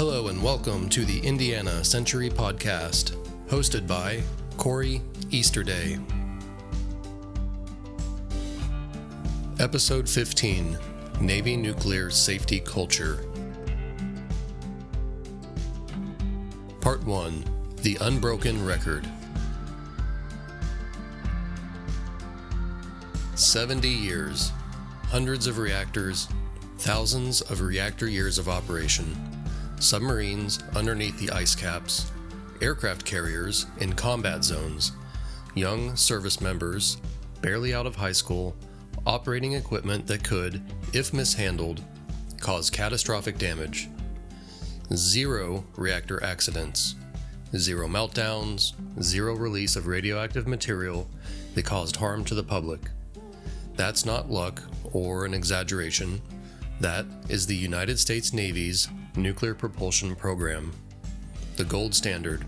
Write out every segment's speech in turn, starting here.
Hello and welcome to the Indiana Century Podcast, hosted by Kory Easterday. Episode 15, Navy Nuclear Safety Culture. Part 1, The Unbroken Record. 70 years, hundreds of reactors, thousands of reactor years of operation, submarines underneath the ice caps, aircraft carriers in combat zones, young service members, barely out of high school, operating equipment that could, if mishandled, cause catastrophic damage. 0 reactor accidents, 0 meltdowns, 0 release of radioactive material that caused harm to the public. That's not luck or an exaggeration. That is the United States Navy's nuclear propulsion program, the gold standard,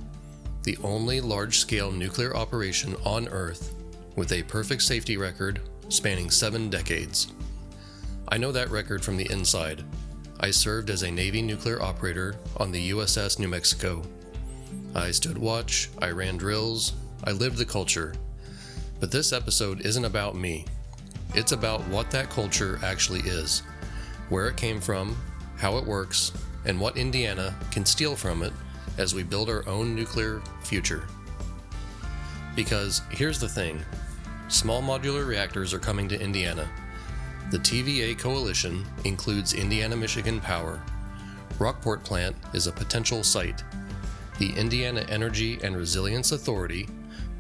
the only large-scale nuclear operation on Earth with a perfect safety record spanning 7 decades. I know that record from the inside. I served as a Navy nuclear operator on the USS New Mexico. I stood watch, I ran drills, I lived the culture. But this episode isn't about me. It's about what that culture actually is, where it came from, how it works, and what Indiana can steal from it as we build our own nuclear future. Because here's the thing, small modular reactors are coming to Indiana. The TVA coalition includes Indiana-Michigan Power. Rockport plant is a potential site. The Indiana Energy and Resilience Authority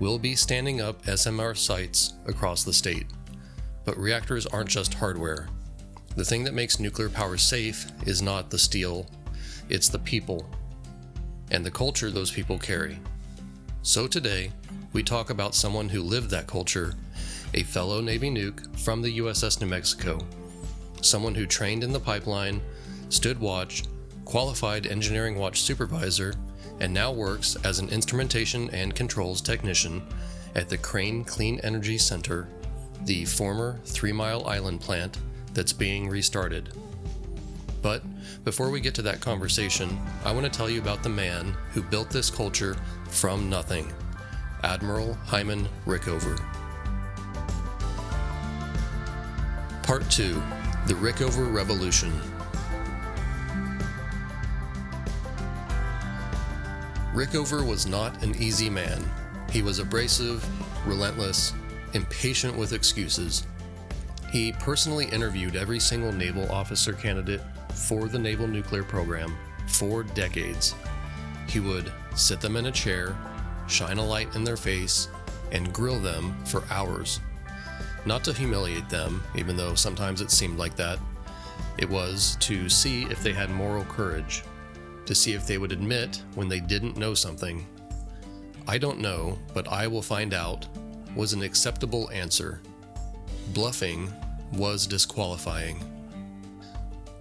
will be standing up SMR sites across the state. But reactors aren't just hardware. The thing that makes nuclear power safe is not the steel, it's the people, and the culture those people carry. So today, we talk about someone who lived that culture, a fellow Navy nuke from the USS New Mexico, someone who trained in the pipeline, stood watch, qualified engineering watch supervisor, and now works as an instrumentation and controls technician at the Crane Clean Energy Center, the former 3 Mile Island plant that's being restarted. But before we get to that conversation, I want to tell you about the man who built this culture from nothing, Admiral Hyman Rickover. Part 2, The Rickover Revolution. Rickover was not an easy man. He was abrasive, relentless, impatient with excuses. He personally interviewed every single naval officer candidate for the naval nuclear program for decades. He would sit them in a chair, shine a light in their face, and grill them for hours. Not to humiliate them, even though sometimes it seemed like that. It was to see if they had moral courage, to see if they would admit when they didn't know something. "I don't know, but I will find out," was an acceptable answer. Bluffing was disqualifying.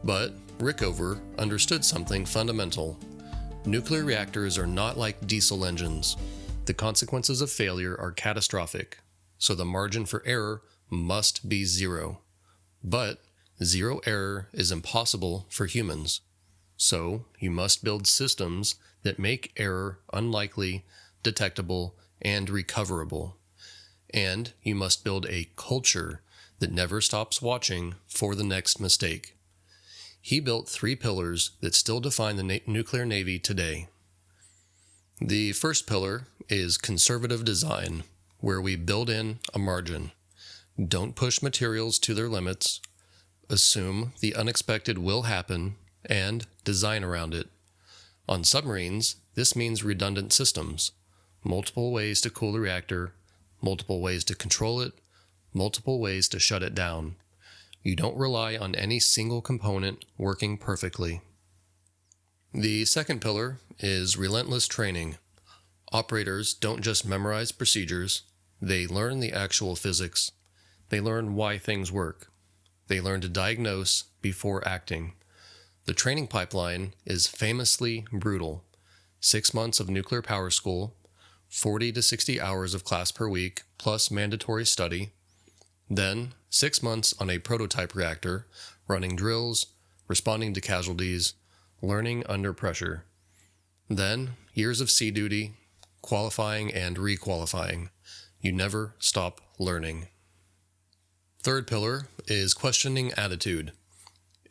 But Rickover understood something fundamental. Nuclear reactors are not like diesel engines. The consequences of failure are catastrophic, so the margin for error must be 0. But 0 error is impossible for humans. So you must build systems that make error unlikely, detectable, and recoverable. And you must build a culture that never stops watching for the next mistake. He built 3 pillars that still define the nuclear Navy today. The first pillar is conservative design, where we build in a margin. Don't push materials to their limits, assume the unexpected will happen, and design around it. On submarines, this means redundant systems, multiple ways to cool the reactor, multiple ways to control it, multiple ways to shut it down. You don't rely on any single component working perfectly. The second pillar is relentless training. Operators don't just memorize procedures, they learn the actual physics. They learn why things work. They learn to diagnose before acting. The training pipeline is famously brutal. 6 months of nuclear power school, 40 to 60 hours of class per week, plus mandatory study. Then 6 months on a prototype reactor, running drills, responding to casualties, learning under pressure. Then, years of sea duty, qualifying and requalifying. You never stop learning. Third pillar is questioning attitude.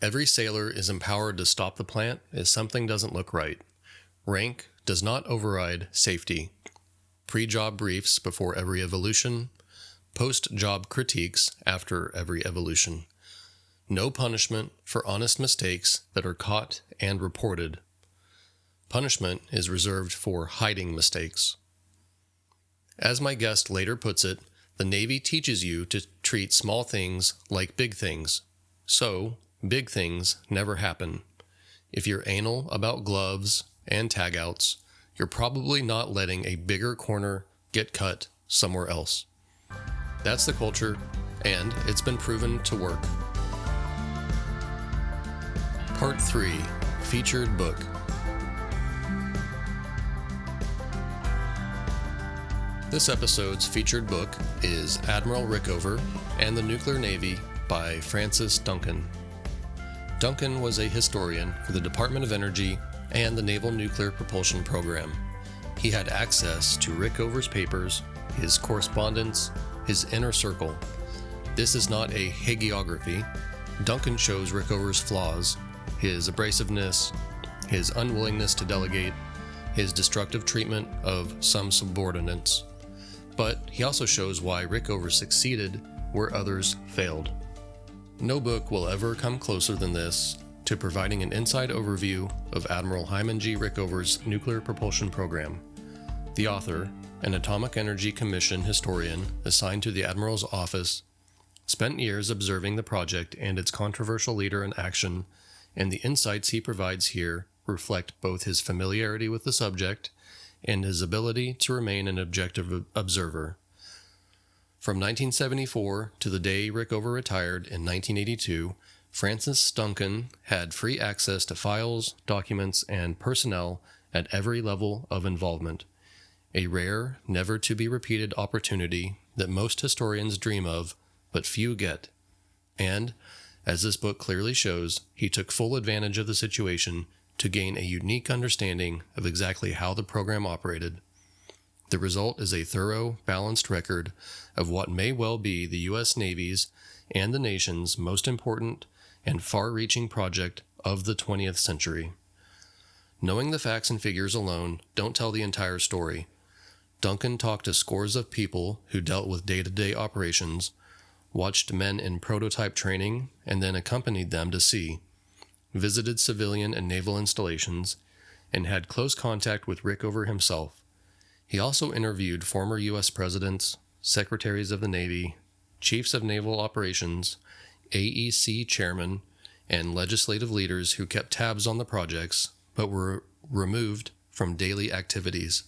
Every sailor is empowered to stop the plant if something doesn't look right. Rank does not override safety. Pre-job briefs before every evolution. Post-job critiques after every evolution. No punishment for honest mistakes that are caught and reported. Punishment is reserved for hiding mistakes. As my guest later puts it, the Navy teaches you to treat small things like big things. So, big things never happen. If you're anal about gloves and tagouts, you're probably not letting a bigger corner get cut somewhere else. That's the culture, and it's been proven to work. Part 3, Featured Book. This episode's featured book is Admiral Rickover and the Nuclear Navy by Francis Duncan. Duncan was a historian for the Department of Energy and the Naval Nuclear Propulsion Program. He had access to Rickover's papers, his correspondence, his inner circle. This is not a hagiography. Duncan shows Rickover's flaws, his abrasiveness, his unwillingness to delegate, his destructive treatment of some subordinates. But he also shows why Rickover succeeded where others failed. No book will ever come closer than this to providing an inside overview of Admiral Hyman G. Rickover's nuclear propulsion program. The author, an Atomic Energy Commission historian assigned to the Admiral's office, spent years observing the project and its controversial leader in action, and the insights he provides here reflect both his familiarity with the subject and his ability to remain an objective observer. From 1974 to the day Rickover retired in 1982, Francis Duncan had free access to files, documents, and personnel at every level of involvement. A rare, never-to-be-repeated opportunity that most historians dream of, but few get. And, as this book clearly shows, he took full advantage of the situation to gain a unique understanding of exactly how the program operated. The result is a thorough, balanced record of what may well be the U.S. Navy's and the nation's most important and far-reaching project of the 20th century. Knowing the facts and figures alone don't tell the entire story. Duncan talked to scores of people who dealt with day-to-day operations, watched men in prototype training, and then accompanied them to sea, visited civilian and naval installations, and had close contact with Rickover himself. He also interviewed former U.S. presidents, secretaries of the Navy, chiefs of naval operations, AEC chairmen, and legislative leaders who kept tabs on the projects but were removed from daily activities.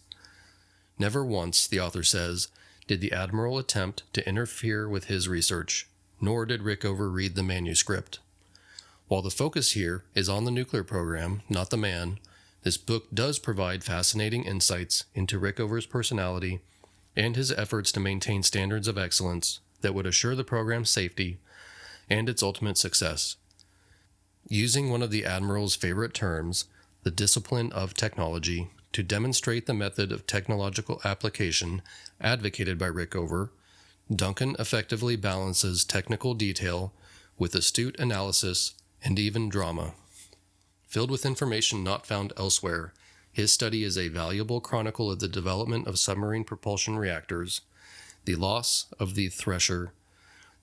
Never once, the author says, did the Admiral attempt to interfere with his research, nor did Rickover read the manuscript. While the focus here is on the nuclear program, not the man, this book does provide fascinating insights into Rickover's personality and his efforts to maintain standards of excellence that would assure the program's safety and its ultimate success. Using one of the Admiral's favorite terms, the discipline of technology, to demonstrate the method of technological application advocated by Rickover, Duncan effectively balances technical detail with astute analysis and even drama. Filled with information not found elsewhere, his study is a valuable chronicle of the development of submarine propulsion reactors, the loss of the Thresher,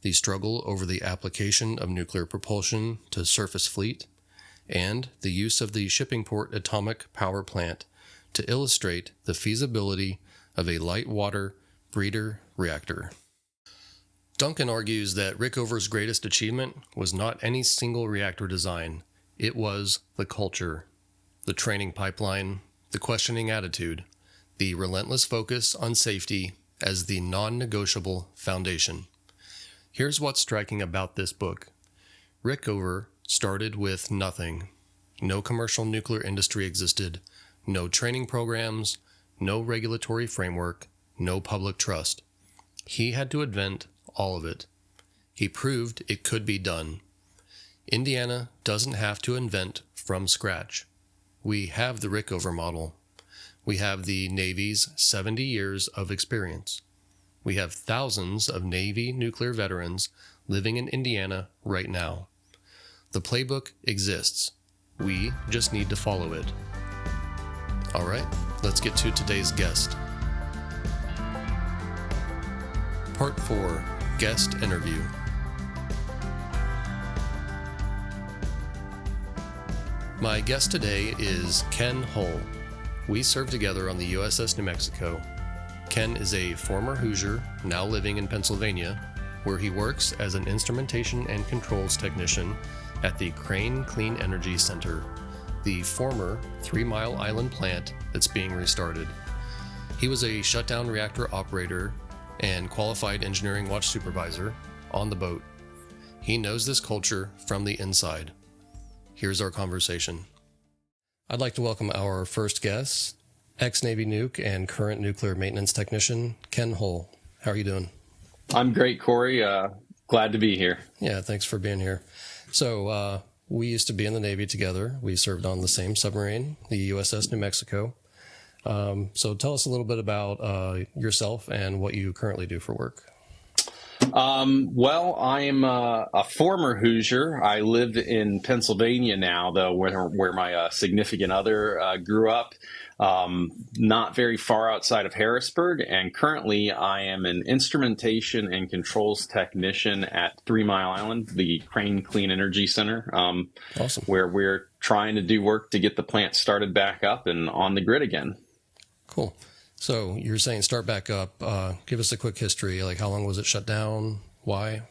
the struggle over the application of nuclear propulsion to surface fleet, and the use of the shipping port atomic power plant to illustrate the feasibility of a light water breeder reactor. Duncan argues that Rickover's greatest achievement was not any single reactor design. It was the culture, the training pipeline, the questioning attitude, the relentless focus on safety as the non-negotiable foundation. Here's what's striking about this book. Rickover started with nothing. No commercial nuclear industry existed, no training programs, no regulatory framework, no public trust. He had to invent all of it. He proved it could be done. Indiana doesn't have to invent from scratch. We have the Rickover model. We have the Navy's 70 years of experience. We have thousands of Navy nuclear veterans living in Indiana right now. The playbook exists. We just need to follow it. All right, let's get to today's guest. Part 4, Guest Interview. My guest today is Ken Hull. We served together on the USS New Mexico. Ken is a former Hoosier, now living in Pennsylvania, where he works as an instrumentation and controls technician at the Crane Clean Energy Center, the former 3 Mile Island plant that's being restarted. He was a shutdown reactor operator and qualified engineering watch supervisor on the boat. He knows this culture from the inside. Here's our conversation. I'd like to welcome our first guest, ex-Navy nuke and current nuclear maintenance technician, Ken Hull. How are you doing? I'm great, Kory. Glad to be here. Yeah, thanks for being here. So we used to be in the Navy together. We served on the same submarine, the USS New Mexico. So tell us a little bit about yourself and what you currently do for work. Well, I am a former Hoosier. I live in Pennsylvania now, though, where my significant other grew up, not very far outside of Harrisburg. And currently, I am an instrumentation and controls technician at 3 Mile Island, the Crane Clean Energy Center, Awesome. where we're trying to do work to get the plant started back up and on the grid again. Cool. So you're saying start back up. Give us a quick history. Like, how long was it shut down? Why?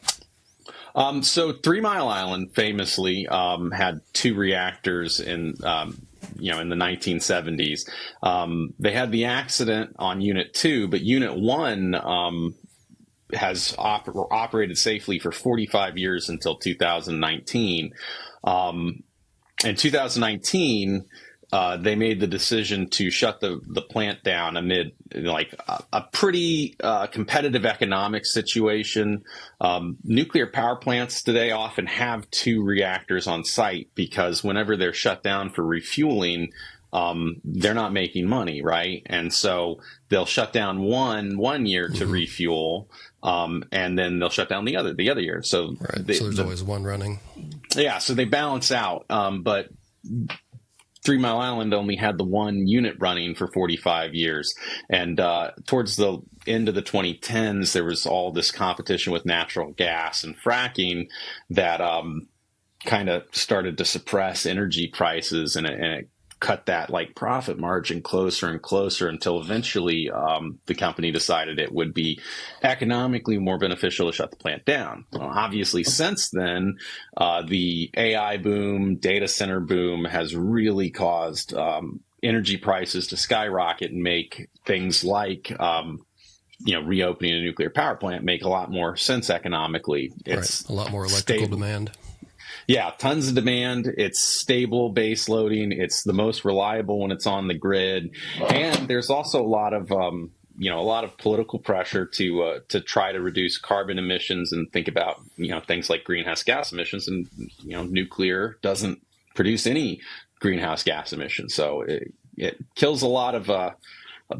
So 3 Mile Island famously had 2 reactors in in the 1970s. They had the accident on Unit 2, but Unit 1 has operated safely for 45 years until 2019. In 2019, they made the decision to shut the plant down amid a pretty competitive economic situation. Nuclear power plants today often have 2 reactors on site because whenever they're shut down for refueling, they're not making money, right? And so they'll shut down one year to refuel, and then they'll shut down the other year. So, right. So there's always one running. Yeah, so they balance out, but 3 Mile Island only had the 1 unit running for 45 years. And towards the end of the 2010s, there was all this competition with natural gas and fracking that kind of started to suppress energy prices, and it cut that profit margin closer and closer until eventually the company decided it would be economically more beneficial to shut the plant down. Well, obviously, since then, the AI boom, data center boom has really caused energy prices to skyrocket and make things like reopening a nuclear power plant make a lot more sense economically. It's right. A lot more electrical demand. Yeah, tons of demand. It's stable base loading. It's the most reliable when it's on the grid. And there's also a lot of political pressure to try to reduce carbon emissions and think about things like greenhouse gas emissions. And nuclear doesn't produce any greenhouse gas emissions, so it kills a lot of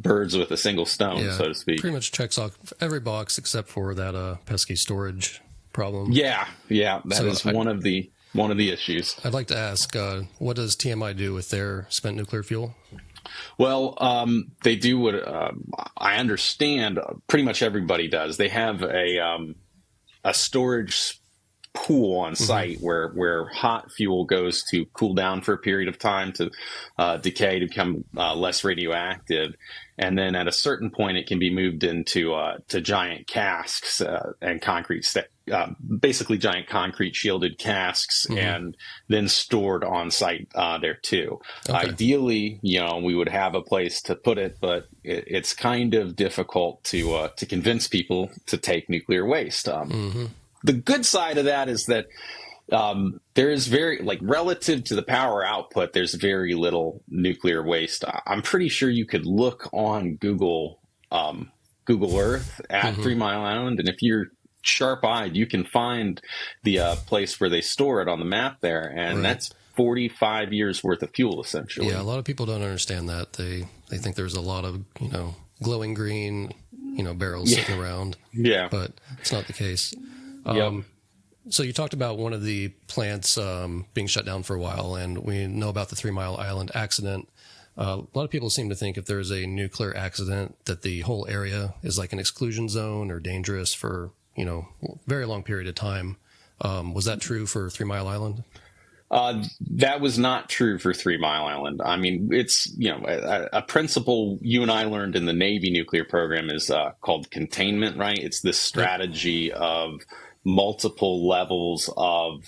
birds with a single stone, so to speak. Pretty much checks off every box except for that pesky storage problem. Yeah, that is one of the issues. I'd like to ask, what does TMI do with their spent nuclear fuel? Well, they do what I understand pretty much everybody does. They have a storage pool on site where hot fuel goes to cool down for a period of time to decay to become less radioactive. And then at a certain point, it can be moved into to giant casks and basically giant concrete shielded casks, and then stored on site there too. Okay. Ideally, we would have a place to put it, but it's kind of difficult to convince people to take nuclear waste. The good side of that is that there is relative to the power output, there's very little nuclear waste. I'm pretty sure you could look on Google Earth at 3 Mile Island, and if you're sharp-eyed, you can find the place where they store it on the map there, and that's 45 years worth of fuel, essentially. Yeah, a lot of people don't understand that. They think there's a lot of, glowing green, barrels sitting around. Yeah. But it's not the case. Yep. So you talked about one of the plants being shut down for a while, and we know about the 3 Mile Island accident. A lot of people seem to think if there's a nuclear accident that the whole area is like an exclusion zone or dangerous for, very long period of time. Was that true for 3 Mile Island? That was not true for 3 Mile Island. I mean, it's, a principle you and I learned in the Navy nuclear program is called containment, right? It's this strategy of multiple levels of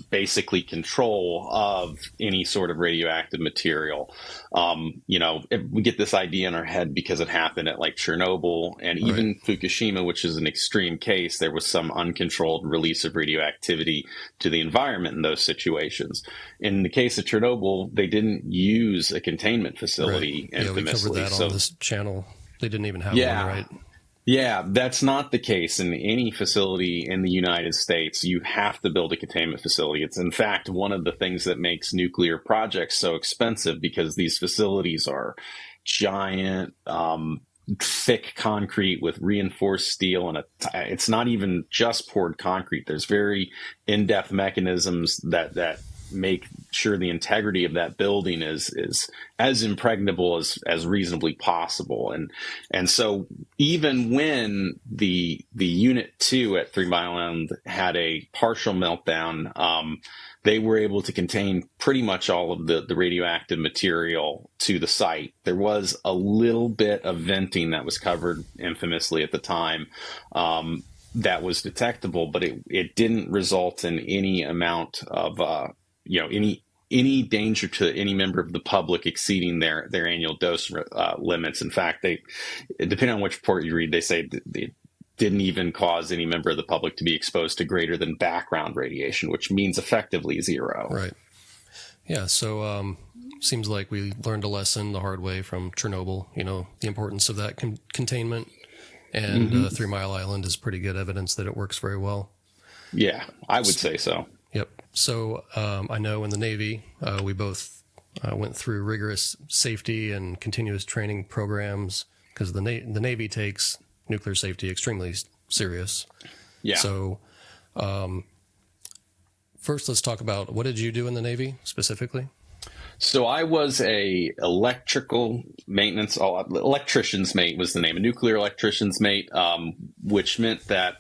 basically control of any sort of radioactive material. We get this idea in our head because it happened at like Chernobyl and even Fukushima, which is an extreme case. There was some uncontrolled release of radioactivity to the environment in those situations. In the case of Chernobyl, they didn't use a containment facility infamously. Yeah, we covered that on this channel. They didn't even have one, right? Yeah, that's not the case in any facility in the United States. You have to build a containment facility. It's, in fact, one of the things that makes nuclear projects so expensive, because these facilities are giant, thick concrete with reinforced steel, and it's not even just poured concrete. There's very in-depth mechanisms that make sure the integrity of that building is as impregnable as reasonably possible. And so even when the Unit 2 at 3 Mile Island had a partial meltdown, they were able to contain pretty much all of the radioactive material to the site. There was a little bit of venting that was covered infamously at the time, that was detectable, but it didn't result in any amount of any danger to any member of the public exceeding their annual dose limits. In fact, depending on which report you read, they say they didn't even cause any member of the public to be exposed to greater than background radiation, which means effectively zero. Right. Yeah. So seems like we learned a lesson the hard way from Chernobyl. The importance of that containment, and 3 Mile Island is pretty good evidence that it works very well. Yeah, I would say so. Yep. So I know in the Navy, we both went through rigorous safety and continuous training programs because the Navy takes nuclear safety extremely serious. Yeah. So first, let's talk about, what did you do in the Navy specifically? So I was a electrical maintenance, electrician's mate was the name, a nuclear electrician's mate, which meant that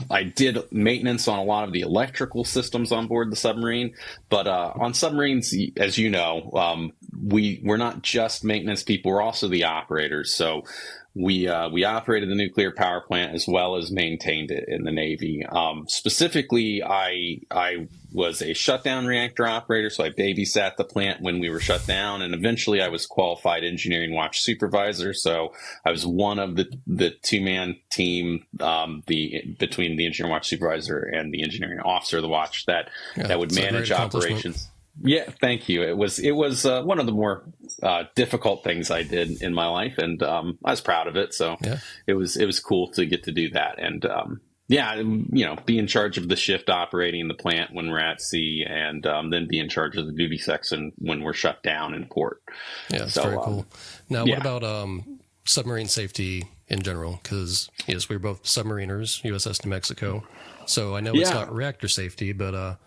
I did maintenance on a lot of the electrical systems on board the submarine, but on submarines, as you know, we're not just maintenance people; we're also the operators. So we operated the nuclear power plant as well as maintained it in the Navy. Specifically, I was a shutdown reactor operator, so I babysat the plant when we were shut down, and eventually I was qualified engineering watch supervisor. So I was one of the two-man team between the engineering watch supervisor and the engineering officer of the watch that would manage operations. Yeah, thank you. It was one of the more difficult things I did in my life, and I was proud of it. So it was cool to get to do that, and be in charge of the shift operating the plant when we're at sea, and then be in charge of the duty section when we're shut down in port. Yeah, that's very cool. Now, what about submarine safety in general? Because yes, we're both submariners, USS New Mexico. So I know it's not reactor safety, but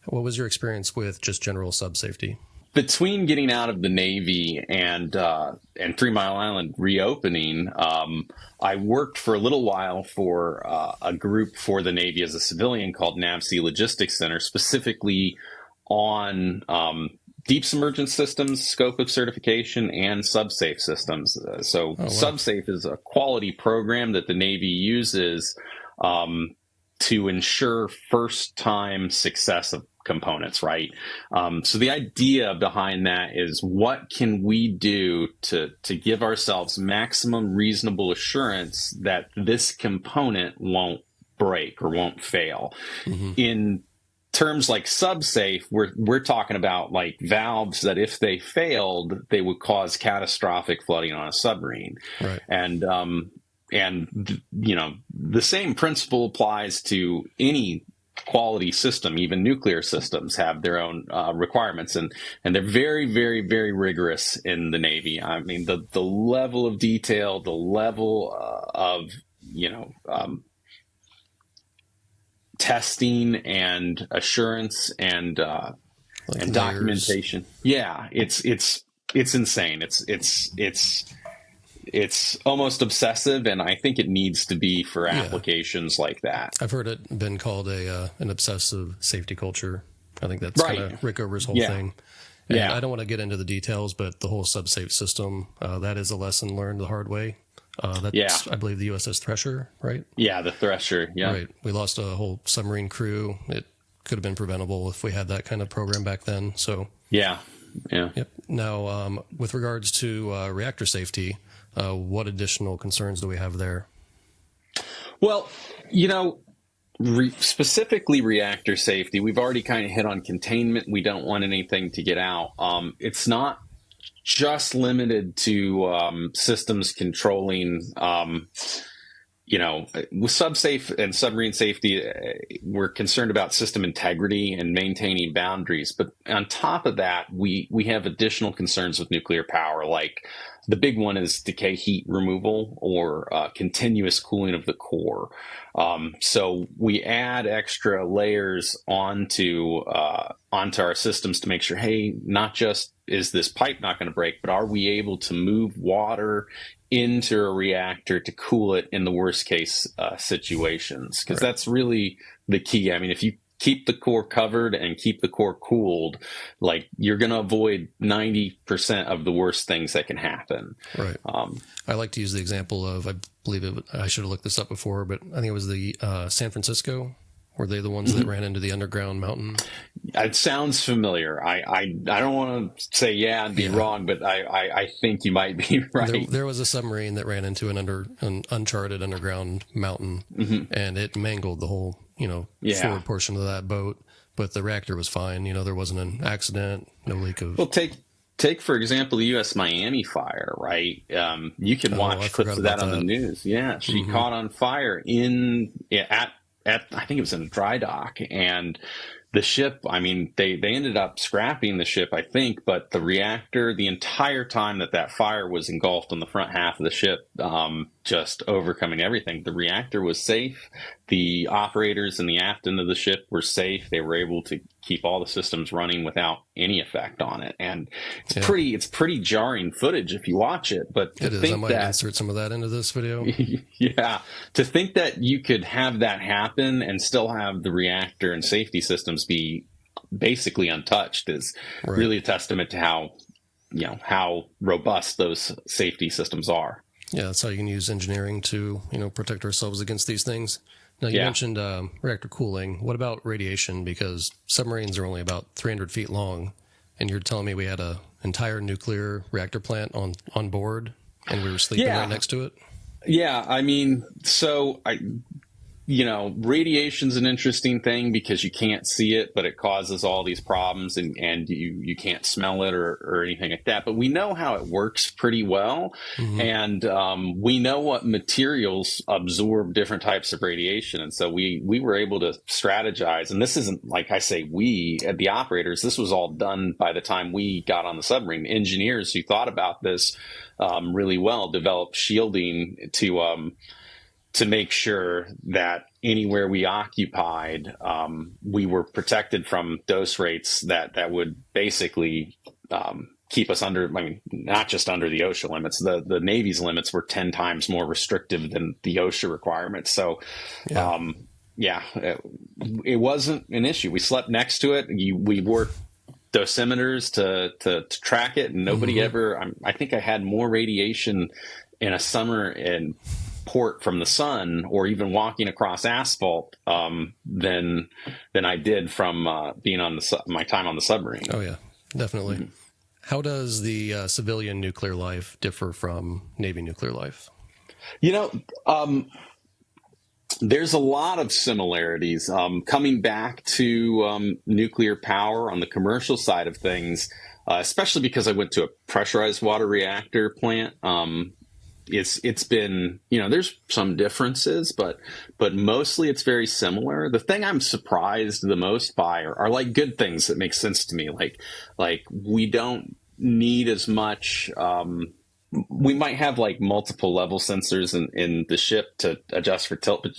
what was your experience with just general sub safety? Between getting out of the Navy and 3 Mile Island reopening, I worked for a little while for a group for the Navy as a civilian called NAVSEA Logistics Center, specifically on deep submergence systems, scope of certification, and subsafe systems. Subsafe is a quality program that the Navy uses to ensure first-time success of components, right? So the idea behind that is, what can we do to give ourselves maximum reasonable assurance that this component won't break or won't fail? Mm-hmm. In terms like subsafe, we're talking about like valves that if they failed, they would cause catastrophic flooding on a submarine. Right. And the same principle applies to any quality system. Even nuclear systems have their own requirements, and they're very, very, very rigorous in the Navy. I mean, the level of detail, the level of testing and assurance and documentation. Yeah, it's insane. It's almost obsessive, and I think it needs to be for applications like that. I've heard it been called an obsessive safety culture. I think that's kind of Rick Over's whole thing. And I don't want to get into the details, but the whole subsafe system, that is a lesson learned the hard way. That's, I believe, the USS Thresher, right? Yeah, the Thresher, yeah. Right. We lost a whole submarine crew. It could have been preventable if we had that kind of program back then. So Yeah. Yep. Now, with regards to reactor safety, what additional concerns do we have there? Well, specifically reactor safety, we've already kind of hit on containment. We don't want anything to get out. It's not just limited to systems controlling, with subsafe and submarine safety, we're concerned about system integrity and maintaining boundaries. But on top of that, we have additional concerns with nuclear power, like the big one is decay heat removal or continuous cooling of the core. So we add extra layers onto our systems to make sure, hey, not just is this pipe not going to break, but are we able to move water into a reactor to cool it in the worst case situations? Because that's really the key. I mean, if you keep the core covered and keep the core cooled, like, you're going to avoid 90% of the worst things that can happen. Right. I like to use the example of, I believe I should have looked this up before, but I think it was the San Francisco. Were they the ones that ran into the underground mountain? It sounds familiar. I don't want to say and be wrong, but I think you might be right. There was a submarine that ran into an uncharted underground mountain, and it mangled the whole forward portion of that boat. But the reactor was fine. There wasn't an accident, no leak of. Well, take for example the U.S. Miami fire, right? You can watch clips of that on the news. Yeah, she caught on fire at I think it was in a dry dock, and the ship, I mean, they ended up scrapping the ship, I think, but the reactor, the entire time that fire was engulfed on the front half of the ship, just overcoming everything, the reactor was safe. The operators in the aft end of the ship were safe. They were able to keep all the systems running without any effect on it. And it's pretty jarring footage if you watch it. But it is. I might insert some of that into this video. Yeah. To think that you could have that happen and still have the reactor and safety systems be basically untouched is really a testament to how robust those safety systems are. Yeah, that's how you can use engineering to, protect ourselves against these things. Now, you mentioned reactor cooling. What about radiation? Because submarines are only about 300 feet long, and you're telling me we had an entire nuclear reactor plant on board, and we were sleeping right next to it? Yeah, I mean, radiation's an interesting thing because you can't see it, but it causes all these problems, and you can't smell it or anything like that. But we know how it works pretty well, and we know what materials absorb different types of radiation. And so we were able to strategize. And this isn't, like I say, we, at the operators, this was all done by the time we got on the submarine. Engineers who thought about this really well developed shielding to make sure that anywhere we occupied, we were protected from dose rates that would basically keep us under, I mean, not just under the OSHA limits. The Navy's limits were 10 times more restrictive than the OSHA requirements. So, it wasn't an issue. We slept next to it. We wore dosimeters to track it, and nobody ever, I think I had more radiation in a summer in port from the sun, or even walking across asphalt, than I did from being on my time on the submarine. Oh yeah, definitely. How does the civilian nuclear life differ from Navy nuclear life? There's a lot of similarities. Coming back to nuclear power on the commercial side of things, especially because I went to a pressurized water reactor plant. it's been, there's some differences, but mostly it's very similar. The thing I'm surprised the most by are like good things that make sense to me. Like we don't need as much. We might have like multiple level sensors in the ship to adjust for tilt, but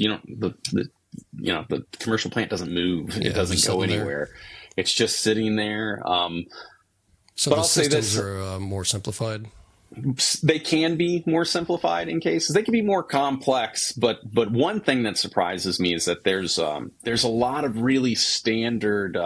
the commercial plant doesn't move. It doesn't go anywhere. It's just sitting there. So but the I'll say systems this, are more simplified. they can be more simplified in cases. They can be more complex, but one thing that surprises me is that there's a lot of really standard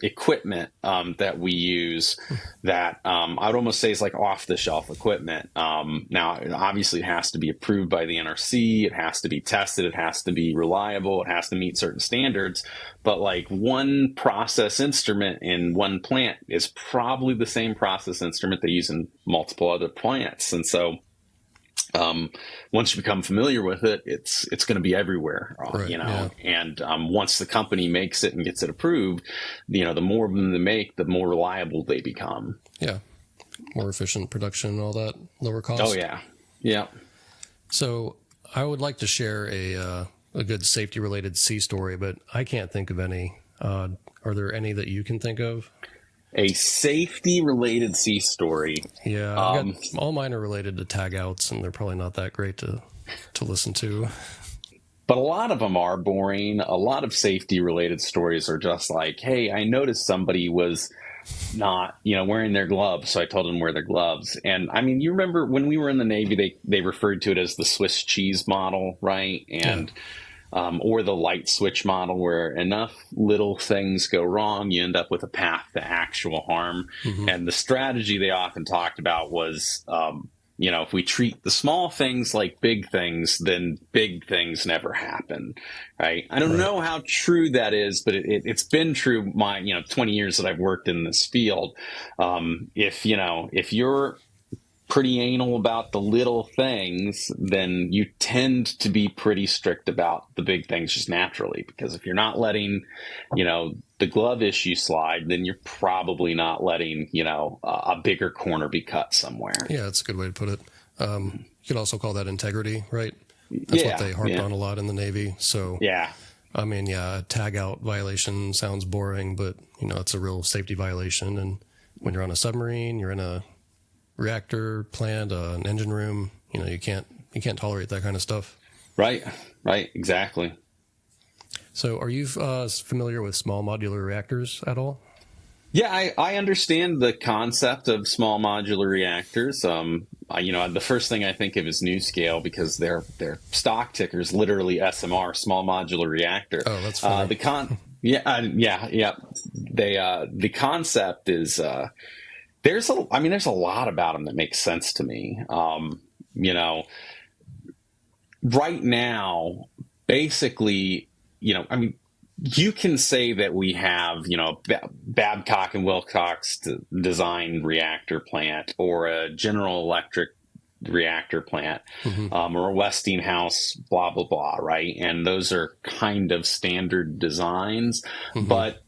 equipment that we use that I'd almost say is like off the shelf equipment. Now, obviously, it has to be approved by the NRC. It has to be tested. It has to be reliable. It has to meet certain standards. But like one process instrument in one plant is probably the same process instrument they use in multiple other plants. And so once you become familiar with it, it's going to be everywhere, Right, yeah. And once the company makes it and gets it approved, the more of them they make, the more reliable they become. Yeah. More efficient production and all that, lower cost. Oh, yeah. Yeah. So I would like to share a good safety-related sea story, but I can't think of any. Are there any that you can think of? A safety-related sea story. Yeah, all mine are related to tag-outs, and they're probably not that great to listen to. But a lot of them are boring. A lot of safety-related stories are just like, hey, I noticed somebody was not, wearing their gloves, so I told them to wear their gloves. And I mean, you remember when we were in the Navy, they referred to it as the Swiss cheese model, right? And or the light switch model, where enough little things go wrong, you end up with a path to actual harm. Mm-hmm. And the strategy they often talked about was, if we treat the small things like big things, then big things never happen, right? I don't know how true that is, but it's been true my 20 years that I've worked in this field. If you're pretty anal about the little things, then you tend to be pretty strict about the big things just naturally, because if you're not letting, the glove issue slide, then you're probably not letting, a bigger corner be cut somewhere. Yeah, that's a good way to put it. You could also call that integrity, right? That's what they harped on a lot in the Navy. So, I mean, a tag out violation sounds boring, but, it's a real safety violation. And when you're on a submarine, you're in a reactor plant, an engine room, you can't tolerate that kind of stuff. Right, exactly. So are you familiar with small modular reactors at all? Yeah, I understand the concept of small modular reactors. The first thing I think of is NuScale, because their stock ticker is literally SMR, small modular reactor. Oh, that's funny. The concept is there's a lot about them that makes sense to me. Right now, basically, you can say that we have, Babcock and Wilcox design reactor plant, or a General Electric reactor plant, or a Westinghouse, blah, blah, blah, right? And those are kind of standard designs, but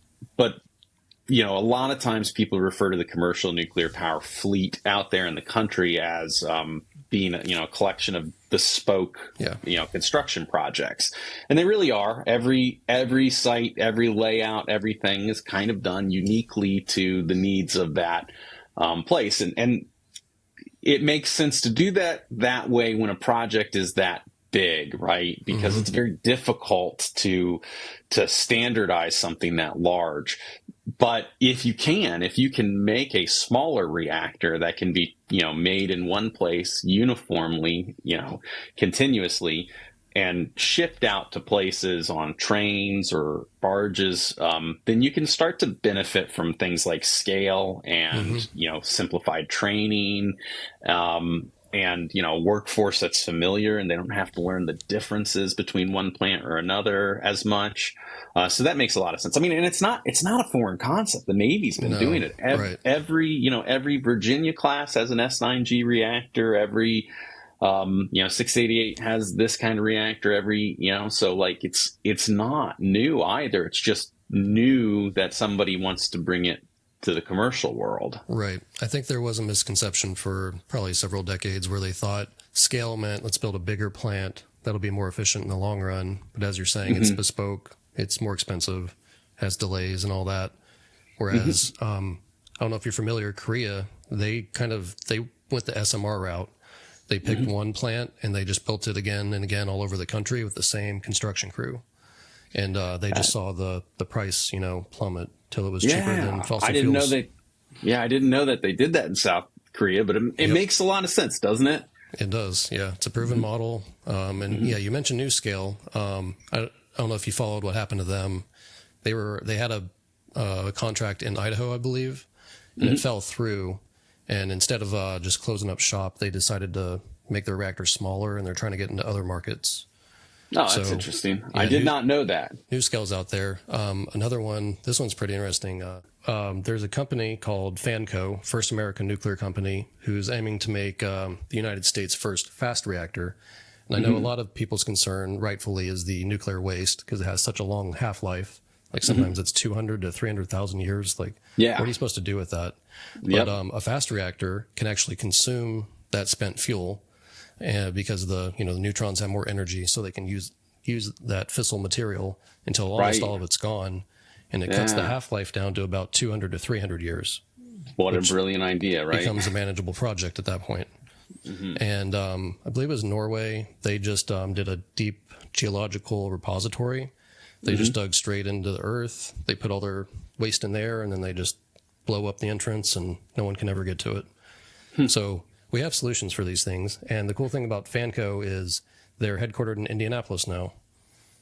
a lot of times people refer to the commercial nuclear power fleet out there in the country as being, a collection of bespoke, construction projects. And they really are. Every site, every layout, everything is kind of done uniquely to the needs of that place. And it makes sense to do that way when a project is that big, right? Because it's very difficult to standardize something that large. But if you can make a smaller reactor that can be, made in one place uniformly, continuously, and shipped out to places on trains or barges, then you can start to benefit from things like scale and, simplified training, and, workforce that's familiar, and they don't have to learn the differences between one plant or another as much. So that makes a lot of sense. I mean, and it's not a foreign concept. The Navy's been doing it. Every Virginia class has an S9G reactor. Every 688 has this kind of reactor. So like it's not new either. It's just new that somebody wants to bring it to the commercial world. Right. I think there was a misconception for probably several decades where they thought scale meant let's build a bigger plant that'll be more efficient in the long run. But as you're saying, it's bespoke, it's more expensive, has delays and all that. Whereas, I don't know if you're familiar, Korea, they went the SMR route. They picked one plant and they just built it again and again all over the country with the same construction crew. And they just saw the price, plummet till it was cheaper than fossil fuels. I didn't know that they did that in South Korea, but it makes a lot of sense, doesn't it? It does, yeah. It's a proven model. You mentioned NuScale. I don't know if you followed what happened to them. They had a contract in Idaho, I believe, and it fell through. And instead of just closing up shop, they decided to make their reactors smaller, and they're trying to get into other markets. Oh, that's interesting. Yeah, I did not know that. NuScale's out there. Another one, this one's pretty interesting. There's a company called FANCO, First American Nuclear Company, who's aiming to make the United States' first fast reactor. And I know a lot of people's concern, rightfully, is the nuclear waste because it has such a long half-life. Like sometimes it's 200 to 300,000 years. Like, what are you supposed to do with that? But a fast reactor can actually consume that spent fuel. Because the neutrons have more energy, so they can use that fissile material until almost all of it's gone, and it cuts the half-life down to about 200 to 300 years. What a brilliant idea, right? Becomes a manageable project at that point. And I believe it was Norway. They just did a deep geological repository. They just dug straight into the earth. They put all their waste in there, and then they just blow up the entrance, and no one can ever get to it. So we have solutions for these things. And the cool thing about FANCO is they're headquartered in Indianapolis now.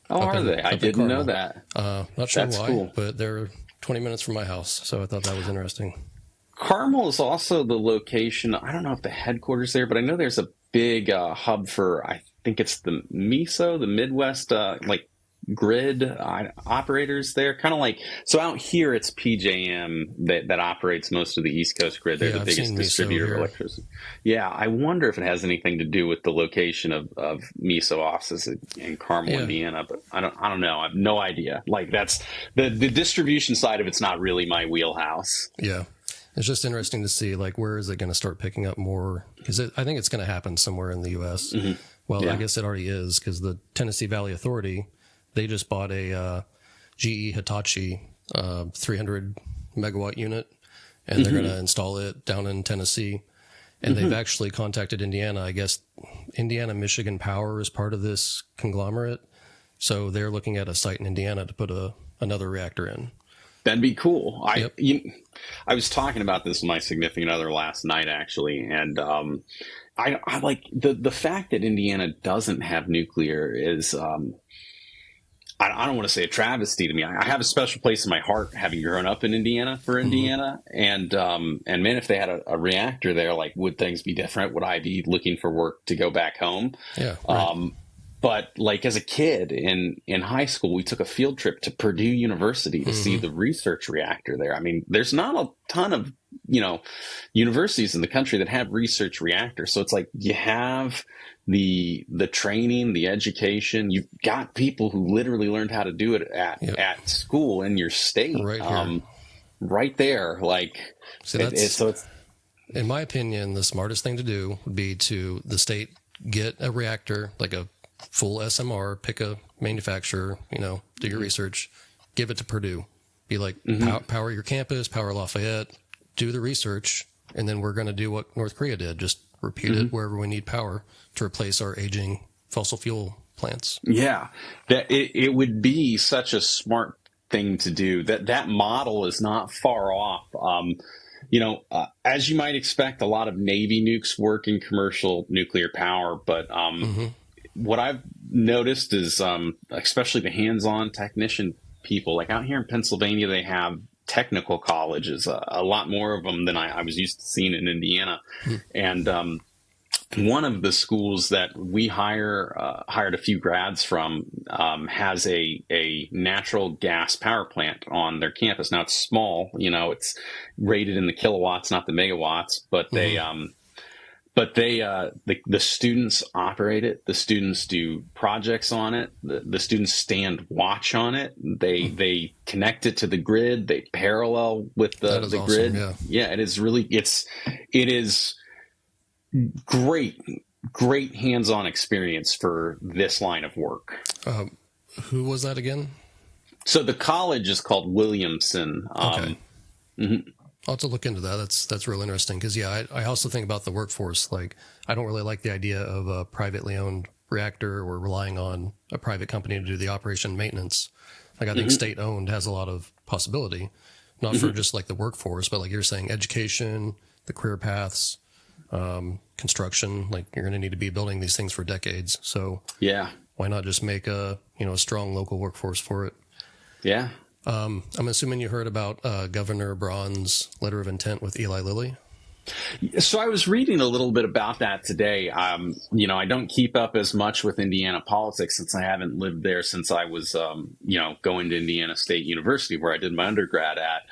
Oh, are they? I didn't know that. Not sure That's why, cool. but they're 20 minutes from my house. So I thought that was interesting. Carmel is also the location. I don't know if the headquarters there, but I know there's a big hub for, I think it's the MISO, the Midwest, grid operators there, kind of like, so out here it's PJM that operates most of the East Coast grid. They're the biggest distributor of electricity. Yeah, I wonder if it has anything to do with the location of MISO offices in Carmel, Indiana, but I don't know. I have no idea. Like that's the distribution side of it's not really my wheelhouse. Yeah. It's just interesting to see, like, where is it going to start picking up more? Because I think it's going to happen somewhere in the U.S. Well, I guess it already is, because the Tennessee Valley Authority, they just bought a GE Hitachi 300 megawatt unit, and they're going to install it down in Tennessee. And they've actually contacted Indiana. I guess Indiana Michigan Power is part of this conglomerate. So they're looking at a site in Indiana to put another reactor in. That'd be cool. I was talking about this with my significant other last night, actually, and I like the fact that Indiana doesn't have nuclear is I don't want to say a travesty to me. I have a special place in my heart, having grown up in Indiana for Indiana, and man, if they had a reactor there, like, would things be different? Would I be looking for work to go back home? Yeah. Right. But like as a kid in high school, we took a field trip to Purdue University to see the research reactor there. I mean, there's not a ton of, universities in the country that have research reactors. So it's like you have the training, the education. You've got people who literally learned how to do it at school in your state. Right here. Right there. Like, so it's, in my opinion, the smartest thing to do would be to the state get a reactor, like a full SMR, pick a manufacturer, do your research, give it to Purdue. Be like, power your campus, power Lafayette, do the research, and then we're going to do what North Korea did, just repeat it wherever we need power to replace our aging fossil fuel plants. Yeah, that it would be such a smart thing to do. That model is not far off. As you might expect, a lot of Navy nukes work in commercial nuclear power, but what I've noticed is, especially the hands-on technician people, like out here in Pennsylvania, they have technical colleges, a lot more of them than I was used to seeing in Indiana. And one of the schools that we hired a few grads from has a natural gas power plant on their campus. Now it's small, it's rated in the kilowatts, not the megawatts, but the students operate it. The students do projects on it. The students stand watch on it. They connect it to the grid. They parallel with the awesome, grid. Yeah, it is really it is great great hands-on experience for this line of work. Who was that again? So the college is called Williamson. Okay. I'll have to look into that. That's real interesting because, I also think about the workforce. Like, I don't really like the idea of a privately owned reactor or relying on a private company to do the operation and maintenance. Like, I think state owned has a lot of possibility, not for just like the workforce, but like you're saying, education, the career paths, construction. Like, you're going to need to be building these things for decades. So yeah, why not just make a strong local workforce for it? Yeah. I'm assuming you heard about Governor Braun's letter of intent with Eli Lilly. So I was reading a little bit about that today. I don't keep up as much with Indiana politics since I haven't lived there since I was, going to Indiana State University where I did my undergrad at.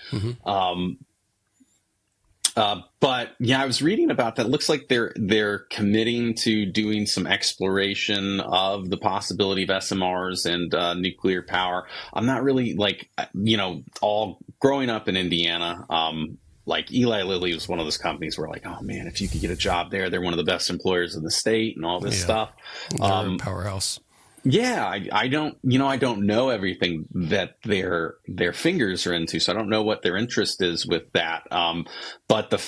But yeah, I was reading about that. It looks like they're committing to doing some exploration of the possibility of SMRs and nuclear power. I'm not really all growing up in Indiana. Like Eli Lilly was one of those companies where like, oh man, if you could get a job there, they're one of the best employers in the state and all this stuff. They're a powerhouse. Yeah, I don't know everything that their fingers are into, so I don't know what their interest is with that. But the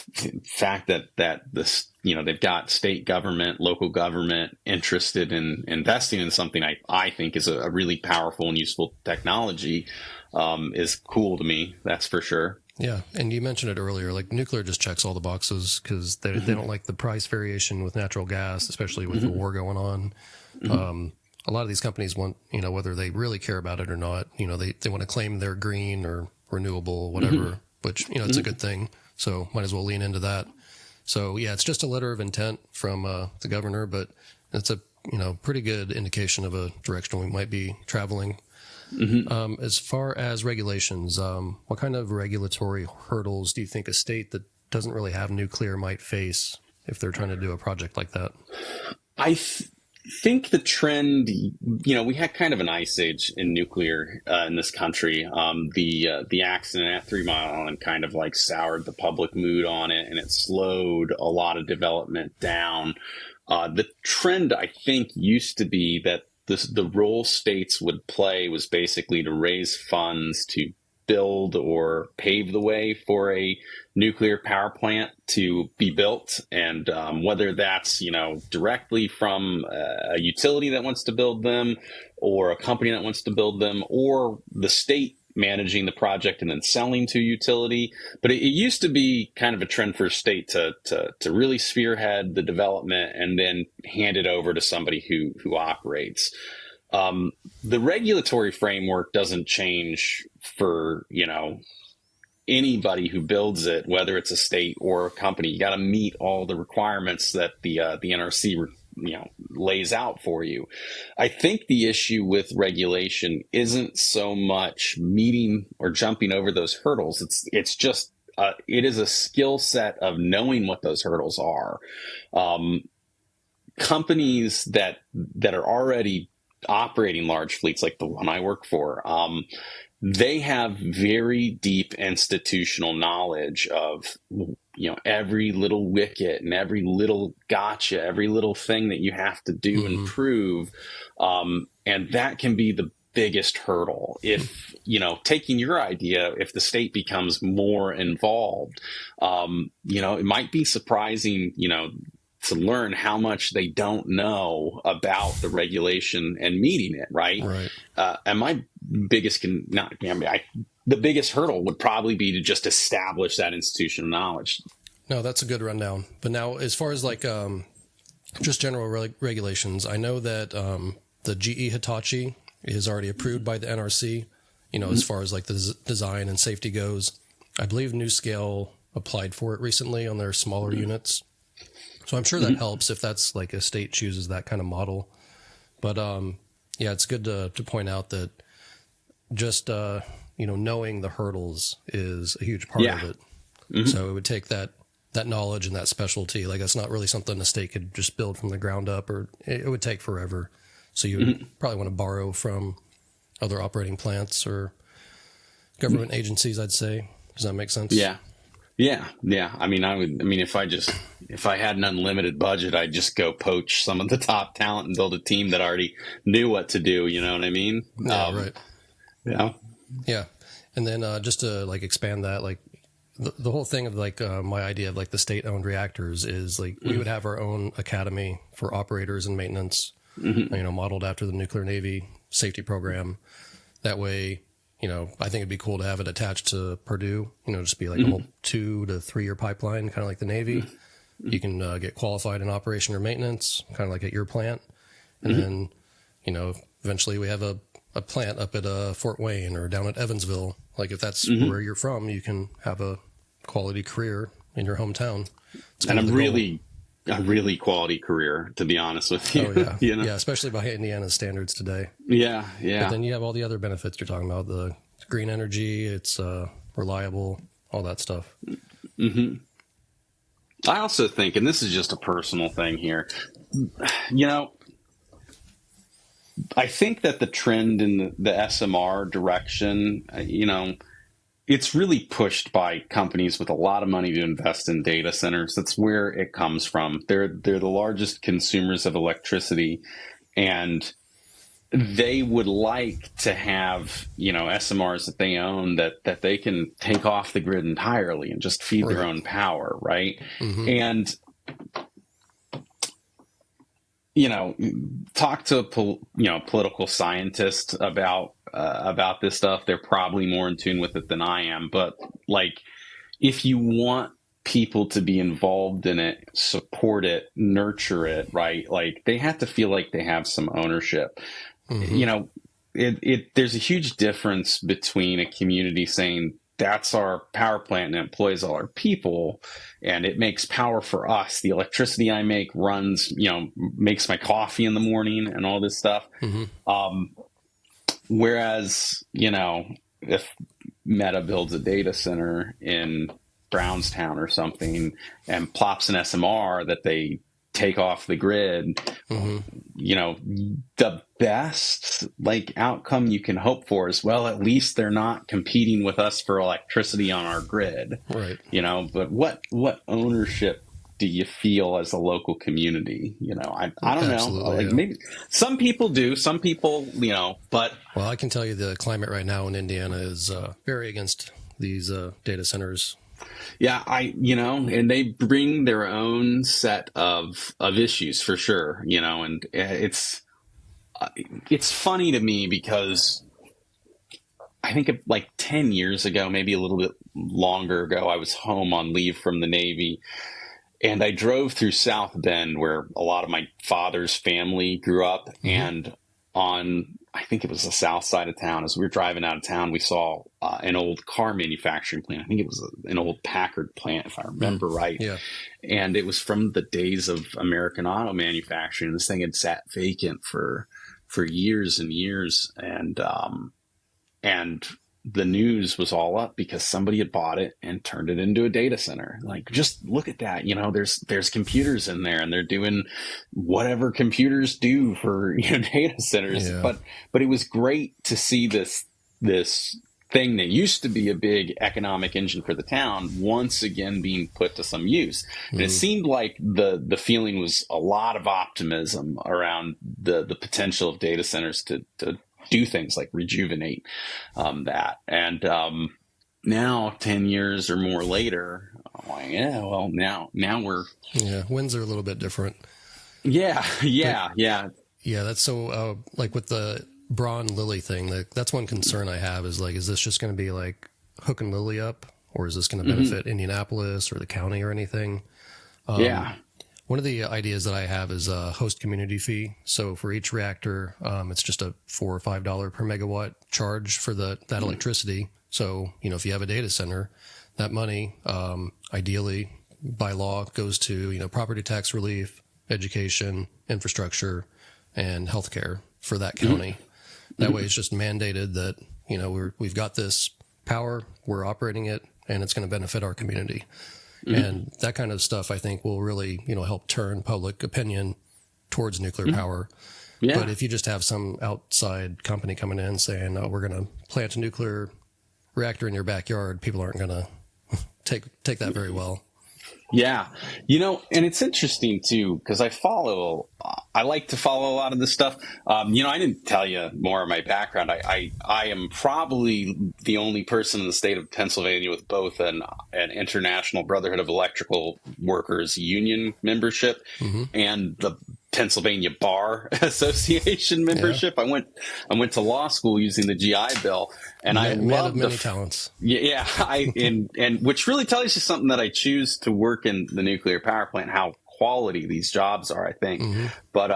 fact that this, they've got state government, local government interested in investing in something I think is a really powerful and useful technology is cool to me. That's for sure. Yeah, and you mentioned it earlier, like nuclear just checks all the boxes because they don't like the price variation with natural gas, especially with the war going on. A lot of these companies want, whether they really care about it or not, they want to claim they're green or renewable, whatever, which, it's a good thing. So might as well lean into that. So yeah, it's just a letter of intent from the governor, but it's a, pretty good indication of a direction we might be traveling. As far as regulations, what kind of regulatory hurdles do you think a state that doesn't really have nuclear might face if they're trying to do a project like that? I think the trend, we had kind of an ice age in nuclear in this country. The accident at 3 Mile Island kind of like soured the public mood on it, and it slowed a lot of development down. The trend, I think, used to be that the role states would play was basically to raise funds to build or pave the way for a nuclear power plant to be built. And whether that's, directly from a utility that wants to build them or a company that wants to build them or the state managing the project and then selling to utility. But it used to be kind of a trend for a state to really spearhead the development and then hand it over to somebody who operates. The regulatory framework doesn't change for, anybody who builds it, whether it's a state or a company. You got to meet all the requirements that the NRC lays out for you. I think the issue with regulation isn't so much meeting or jumping over those hurdles. It's just it is a skill set of knowing what those hurdles are. Companies that are already operating large fleets, like the one I work for, they have very deep institutional knowledge of every little wicket and every little gotcha, every little thing that you have to do and prove. And that can be the biggest hurdle. If, taking your idea, if the state becomes more involved, it might be surprising, to learn how much they don't know about the regulation and meeting it. Right. And my biggest the biggest hurdle would probably be to just establish that institutional knowledge. No, that's a good rundown. But now, as far as just general regulations, I know that the GE Hitachi is already approved by the NRC, as far as the design and safety goes. I believe NuScale applied for it recently on their smaller units. So I'm sure that helps if that's a state chooses that kind of model. But it's good to point out that just knowing the hurdles is a huge part of it. So it would take that knowledge and that specialty. That's not really something a state could just build from the ground up, or it would take forever. So you would probably want to borrow from other operating plants or government agencies, I'd say. Does that make sense? Yeah. I mean, if I just, if I had an unlimited budget, I'd just go poach some of the top talent and build a team that already knew what to do. You know what I mean? Yeah, right. Yeah. Yeah. And then just to like expand that, like the whole thing of like my idea of like the state-owned reactors is like we would have our own academy for operators and maintenance, modeled after the nuclear Navy safety program. That way, I think it'd be cool to have it attached to Purdue, just be like a whole 2 to 3 year pipeline, kind of like the Navy. You can get qualified in operation or maintenance, kind of like at your plant. And then, eventually we have a plant up at Fort Wayne or down at Evansville. Like if that's where you're from, you can have a quality career in your hometown. And a really quality career, to be honest with you. Oh, yeah. Yeah, especially by Indiana's standards today. Yeah, yeah. But then you have all the other benefits you're talking about, the green energy, it's reliable, all that stuff. I also think, and this is just a personal thing here, I think that the trend in the SMR direction, it's really pushed by companies with a lot of money to invest in data centers. That's where it comes from. They're the largest consumers of electricity, and they would like to have, SMRs that they own that they can take off the grid entirely and just feed their own power, right? And talk to a political scientist about this stuff. They're probably more in tune with it than I am. But like, if you want people to be involved in it, support it, nurture it, right? Like they have to feel like they have some ownership. There's a huge difference between a community saying, that's our power plant and it employs all our people and it makes power for us. The electricity I make runs, makes my coffee in the morning and all this stuff. Whereas, if Meta builds a data center in Brownstown or something and plops an SMR that they take off the grid, the best outcome you can hope for is, well, at least they're not competing with us for electricity on our grid, right? But what ownership do you feel as a local community? I don't know. Maybe some people do, some people, but. Well, I can tell you the climate right now in Indiana is very against these data centers. Yeah, and they bring their own set of issues for sure, and it's funny to me because I think like 10 years ago, maybe a little bit longer ago, I was home on leave from the Navy and I drove through South Bend where a lot of my father's family grew up, and I think it was the south side of town. As we were driving out of town, we saw an old car manufacturing plant. I think it was an old Packard plant, if I remember right. Yeah. And it was from the days of American auto manufacturing. This thing had sat vacant for years and years. And the news was all up because somebody had bought it and turned it into a data center. Like, just look at that. There's computers in there and they're doing whatever computers do for data centers. Yeah. But it was great to see this thing that used to be a big economic engine for the town once again being put to some use. And it seemed like the feeling was a lot of optimism around the potential of data centers to do things like rejuvenate that. And now 10 years or more later, I'm like, now we're... Yeah, winds are a little bit different. Yeah. Yeah, that's so, like with the Braun Lilly thing, that's one concern I have is like, is this just going to be like hooking Lilly up, or is this going to benefit Indianapolis or the county or anything? One of the ideas that I have is a host community fee. So for each reactor, it's just a $4 or $5 per megawatt charge for that electricity. So, if you have a data center, that money, ideally by law goes to, property tax relief, education, infrastructure, and healthcare for that county. That way it's just mandated that, we've got this power, we're operating it, and it's going to benefit our community. And that kind of stuff, I think, will really, help turn public opinion towards nuclear power. Yeah. But if you just have some outside company coming in saying, "Oh, we're going to plant a nuclear reactor in your backyard," people aren't going to take that very well. Yeah. And it's interesting too, because I like to follow a lot of this stuff. I didn't tell you more of my background. I am probably the only person in the state of Pennsylvania with both an International Brotherhood of Electrical Workers union membership and the Pennsylvania Bar Association membership. Yeah. I went to law school using the GI Bill, and I Man love of many talents. Yeah, and which really tells you something that I choose to work in the nuclear power plant, how quality these jobs are, I think. But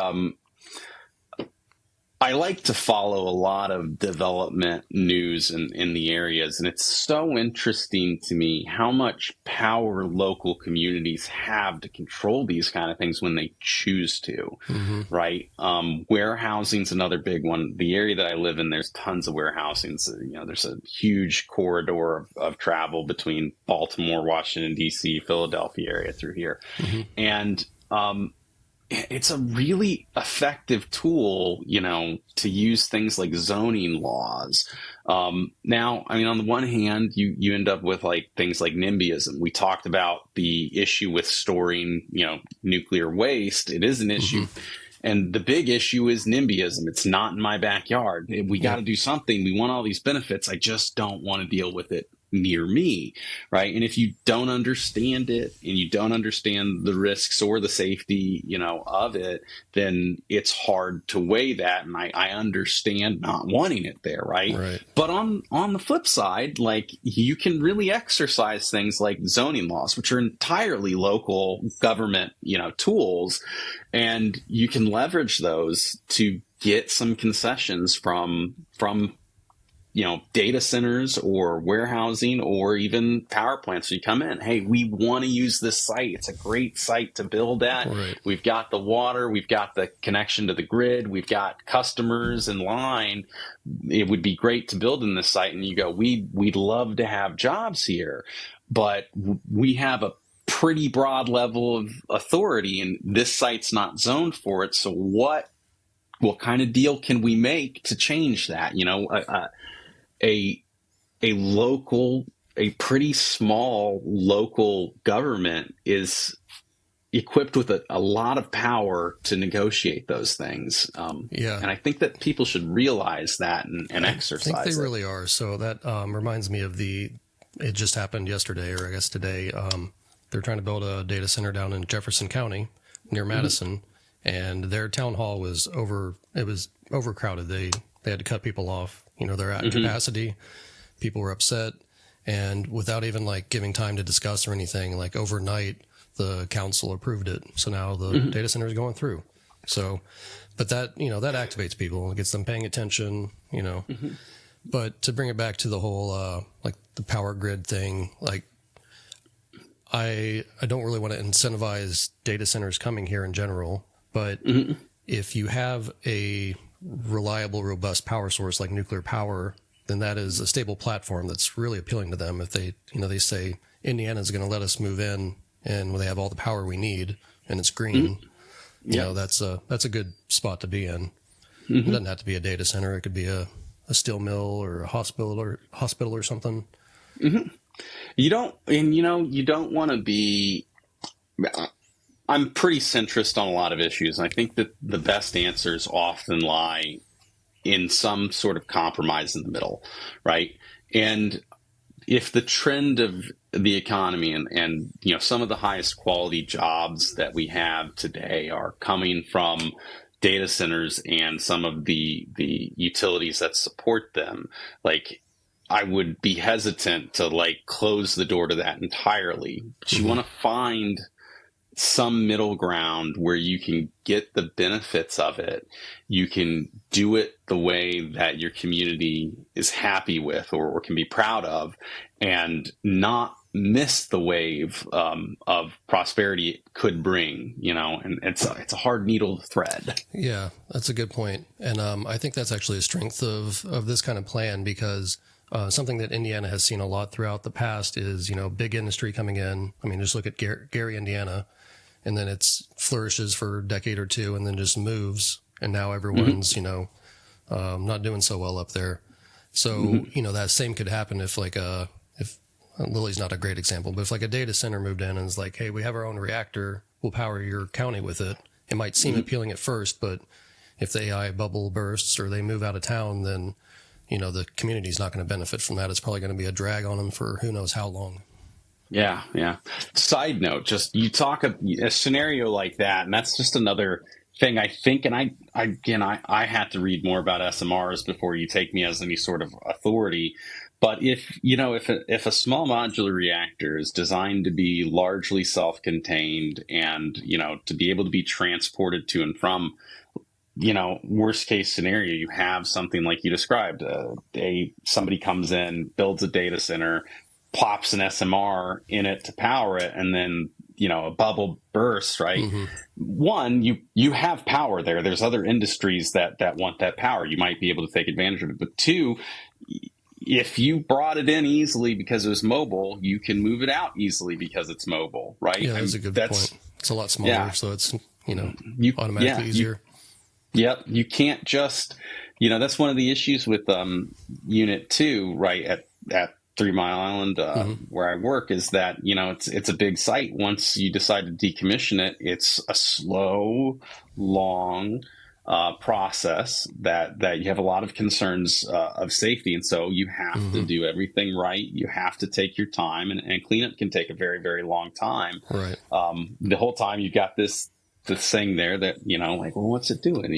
I like to follow a lot of development news in the areas, and it's so interesting to me how much power local communities have to control these kind of things when they choose to, right? Warehousing's another big one. The area that I live in, there's tons of warehousing. So, there's a huge corridor of travel between Baltimore, Washington, D.C., Philadelphia area through here. And it's a really effective tool, to use things like zoning laws. Now, I mean, on the one hand, you end up with like things like NIMBYism. We talked about the issue with storing, nuclear waste. It is an issue. And the big issue is NIMBYism. It's not in my backyard. We got to do something. We want all these benefits. I just don't want to deal with it near me, right? And if you don't understand it and you don't understand the risks or the safety, of it, then it's hard to weigh that. And I understand not wanting it there, right? But on the flip side, like you can really exercise things like zoning laws, which are entirely local government, tools, and you can leverage those to get some concessions from data centers or warehousing or even power plants. So you come in, hey, we want to use this site. It's a great site to build at. We've got the water. We've got the connection to the grid. We've got customers in line. It would be great to build in this site. And you go, we'd love to have jobs here, but we have a pretty broad level of authority and this site's not zoned for it. So what kind of deal can we make to change that? A pretty small local government is equipped with a lot of power to negotiate those things. And I think that people should realize that and exercise I think they really are. So that reminds me of it just happened yesterday, or I guess today. They're trying to build a data center down in Jefferson County near Madison, and their town hall was overcrowded. They had to cut people off. They're at capacity. People were upset. And without even like giving time to discuss or anything, like overnight, the council approved it. So now the data center is going through. So, but that, that activates people. It gets them paying attention, But to bring it back to the whole, like the power grid thing, like I don't really want to incentivize data centers coming here in general, but if you have a reliable, robust power source like nuclear power, then that is a stable platform that's really appealing to them. If they, they say Indiana's going to let us move in and when they have all the power we need and it's green, that's a good spot to be in. It doesn't have to be a data center. It could be a steel mill or a hospital or something. You don't want to be, I'm pretty centrist on a lot of issues. And I think that the best answers often lie in some sort of compromise in the middle, right? And if the trend of the economy and some of the highest quality jobs that we have today are coming from data centers and some of the utilities that support them, like I would be hesitant to like close the door to that entirely. But you want to find some middle ground where you can get the benefits of it. You can do it the way that your community is happy with or can be proud of, and not miss the wave of prosperity it could bring, and it's a hard needle to thread. Yeah, that's a good point. And I think that's actually a strength of this kind of plan, because something that Indiana has seen a lot throughout the past is, big industry coming in. I mean, just look at Gary, Indiana, and then it flourishes for a decade or two and then just moves. And now everyone's, not doing so well up there. So, that same could happen if Lily's not a great example, but if like a data center moved in and is like, hey, we have our own reactor, we'll power your county with it. It might seem appealing at first, but if the AI bubble bursts or they move out of town, then, the community's not going to benefit from that. It's probably going to be a drag on them for who knows how long. Yeah, yeah. Side note, just you talk a scenario like that, and that's just another thing I think, and I had to read more about SMRs before you take me as any sort of authority. But if a small modular reactor is designed to be largely self-contained and, to be able to be transported to and from, worst case scenario, you have something like you described, somebody comes in, builds a data center, plops an SMR in it to power it, and then, a bubble bursts, right? Mm-hmm. One, you have power there. There's other industries that want that power. You might be able to take advantage of it. But two, if you brought it in easily because it was mobile, you can move it out easily because it's mobile, right? Yeah, that's a good point. It's a lot smaller, so it's, automatically easier. Yep. You can't just, that's one of the issues with Unit 2, right, at 3 Mile Island, where I work, is that, it's a big site. Once you decide to decommission it, it's a slow, long process that you have a lot of concerns of safety. And so you have to do everything right. You have to take your time, and cleanup can take a very, very long time. Right. The whole time you've got this thing there that, well, what's it doing?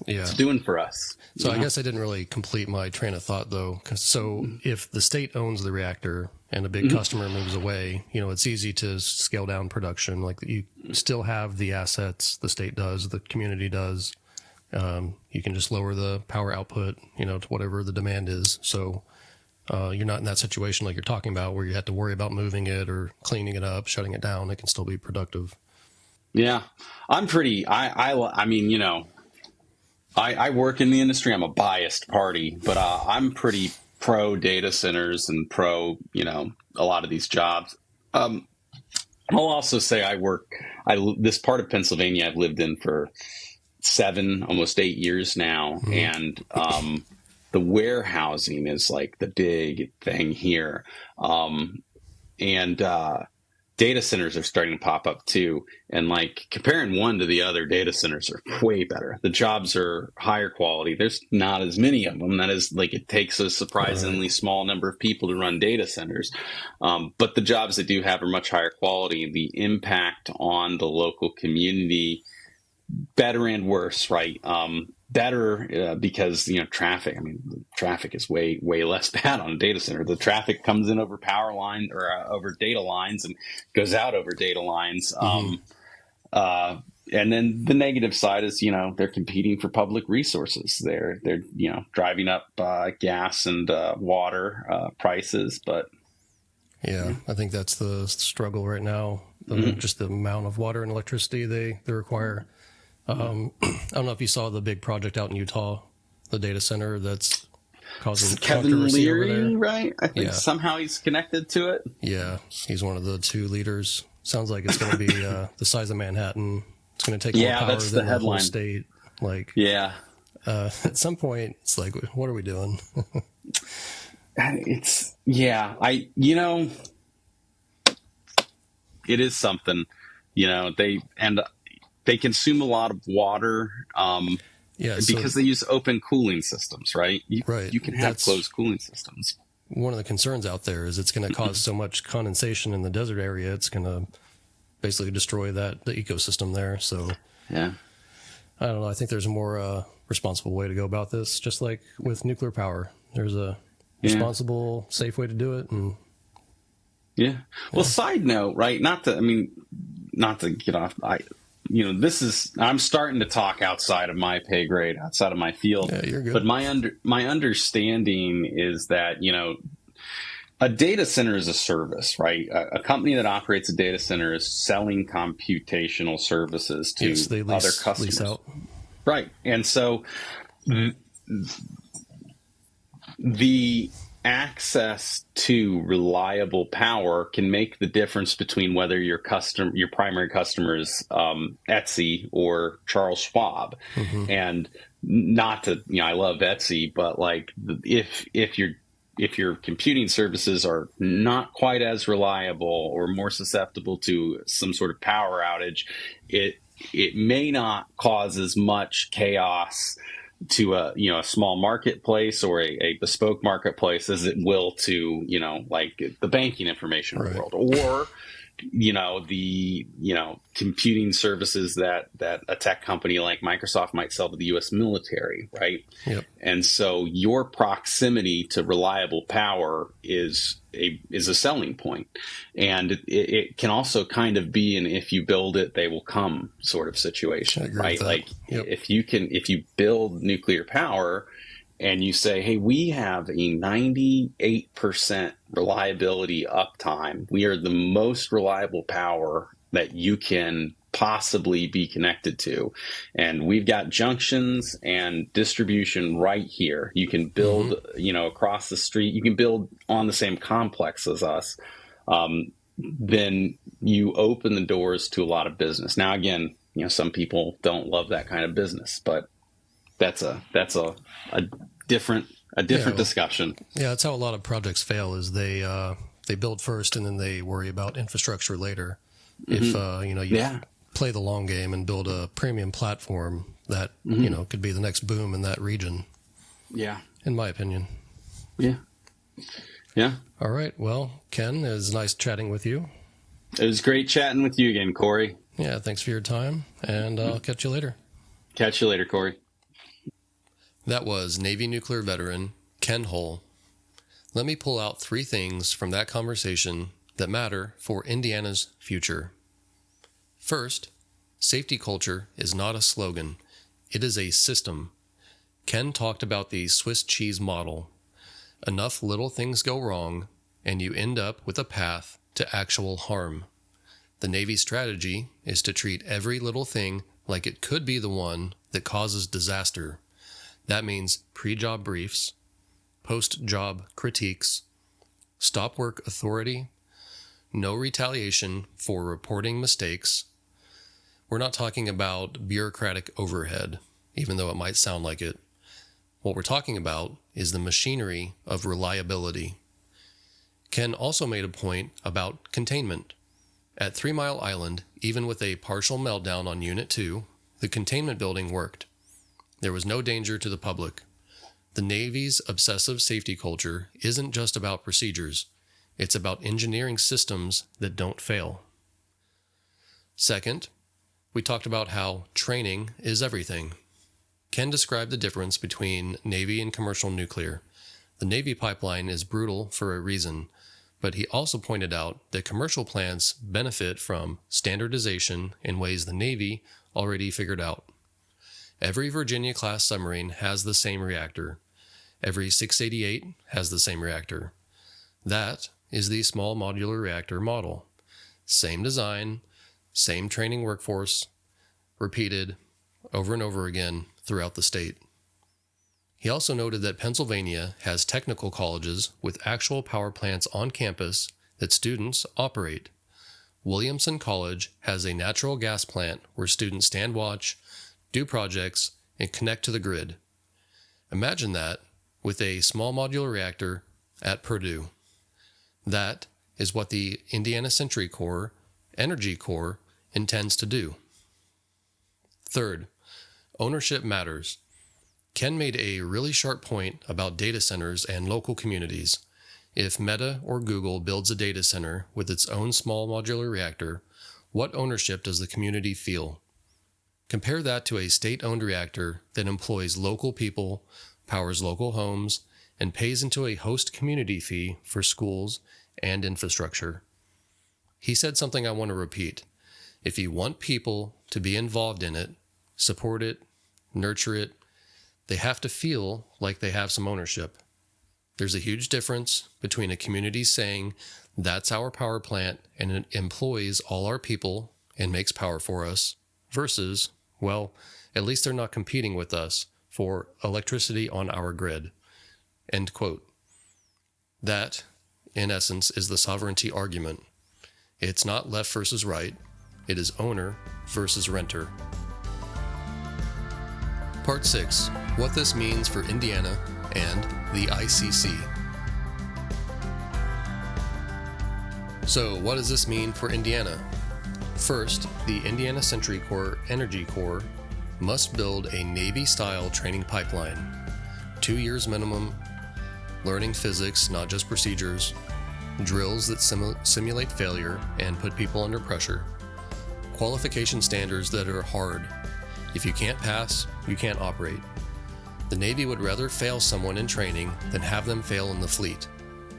It's doing for us. So I guess I didn't really complete my train of thought, though. So if the state owns the reactor and a big customer moves away, it's easy to scale down production. Like, you still have the assets, the state does, the community does. You can just lower the power output, to whatever the demand is. So you're not in that situation like you're talking about where you have to worry about moving it or cleaning it up, shutting it down. It can still be productive. Yeah, I'm pretty, I work in the industry. I'm a biased party, but I'm pretty pro data centers and pro, a lot of these jobs. I'll also say this part of Pennsylvania I've lived in for 7, almost 8 years now. And the warehousing is like the big thing here. Data centers are starting to pop up too. And like, comparing one to the other, data centers are way better. The jobs are higher quality. There's not as many of them. That is, like, it takes a surprisingly small number of people to run data centers. But the jobs that do have are much higher quality. The impact on the local community, better and worse, right? Better because, traffic. I mean, traffic is way, way less bad on a data center. The traffic comes in over power line or over data lines and goes out over data lines. And then the negative side is, they're competing for public resources. They're driving up gas and water prices. But yeah, I think that's the struggle right now. Just the amount of water and electricity they require. I don't know if you saw the big project out in Utah, the data center that's causing Kevin controversy Leary, over there. Right? I think somehow he's connected to it. Yeah, he's one of the 2 leaders. Sounds like it's going to be the size of Manhattan. It's going to take more power that's than the whole state. Like, at some point, it's like, what are we doing? It is something, they consume a lot of water because they use open cooling systems, right? You can have closed cooling systems. One of the concerns out there is it's going to cause so much condensation in the desert area, it's going to basically destroy the ecosystem there. So, yeah, I don't know. I think there's a more responsible way to go about this, just like with nuclear power. There's a responsible, safe way to do it. And well, side note, right? Not to get off. I'm starting to talk outside of my pay grade, outside of my field. Yeah, you're good. But my understanding is that, a data center is a service, right? A company that operates a data center is selling computational services to other customers. Lease out. Right. And so the access to reliable power can make the difference between whether your primary customer is Etsy or Charles Schwab. And not to, I love Etsy, but like if you're if your computing services are not quite as reliable or more susceptible to some sort of power outage, it may not cause as much chaos to a small marketplace or a bespoke marketplace as it will to like the banking information world, or the computing services that a tech company like Microsoft might sell to the U.S. military, right? Yep. And so your proximity to reliable power is a selling point, and it can also kind of be an if you build it they will come sort of situation, right? Like if you build nuclear power and you say, hey, we have a 98% reliability uptime. We are the most reliable power that you can possibly be connected to. And we've got junctions and distribution right here. You can build, across the street. You can build on the same complex as us. Then you open the doors to a lot of business. Now, again, some people don't love that kind of business, but that's a different discussion. Yeah, that's how a lot of projects fail. Is they build first and then they worry about infrastructure later. Mm-hmm. If you play the long game and build a premium platform that could be the next boom in that region. Yeah, in my opinion. Yeah. All right. Well, Ken, it was nice chatting with you. It was great chatting with you again, Kory. Yeah, thanks for your time, and I'll catch you later. Catch you later, Kory. That was Navy nuclear veteran Ken Hull. Let me pull out 3 things from that conversation that matter for Indiana's future. First, safety culture is not a slogan. It is a system. Ken talked about the Swiss cheese model. Enough little things go wrong, and you end up with a path to actual harm. The Navy's strategy is to treat every little thing like it could be the one that causes disaster. That means pre-job briefs, post-job critiques, stop work authority, no retaliation for reporting mistakes. We're not talking about bureaucratic overhead, even though it might sound like it. What we're talking about is the machinery of reliability. Ken also made a point about containment. At 3 Mile Island, even with a partial meltdown on Unit 2, the containment building worked. There was no danger to the public. The Navy's obsessive safety culture isn't just about procedures. It's about engineering systems that don't fail. Second, we talked about how training is everything. Ken described the difference between Navy and commercial nuclear. The Navy pipeline is brutal for a reason, but he also pointed out that commercial plants benefit from standardization in ways the Navy already figured out. Every Virginia-class submarine has the same reactor. Every 688 has the same reactor. That is the small modular reactor model. Same design, same training workforce, repeated over and over again throughout the state. He also noted that Pennsylvania has technical colleges with actual power plants on campus that students operate. Williamson College has a natural gas plant where students stand watch, do projects, and connect to the grid. Imagine that with a small modular reactor at Purdue. That is what the Indiana Century Corps, Energy Corps, intends to do. Third, ownership matters. Ken made a really sharp point about data centers and local communities. If Meta or Google builds a data center with its own small modular reactor, what ownership does the community feel? Compare that to a state-owned reactor that employs local people, powers local homes, and pays into a host community fee for schools and infrastructure. He said something I want to repeat. If you want people to be involved in it, support it, nurture it, they have to feel like they have some ownership. There's a huge difference between a community saying, that's our power plant and it employs all our people and makes power for us, versus, well, at least they're not competing with us for electricity on our grid. End quote. That, in essence, is the sovereignty argument. It's not left versus right. It is owner versus renter. Part 6. What this means for Indiana and the ICC. So, what does this mean for Indiana? First, the Indiana Century Corps Energy Corps must build a Navy-style training pipeline. 2 years minimum, learning physics, not just procedures, drills that simulate failure and put people under pressure, qualification standards that are hard. If you can't pass, you can't operate. The Navy would rather fail someone in training than have them fail in the fleet.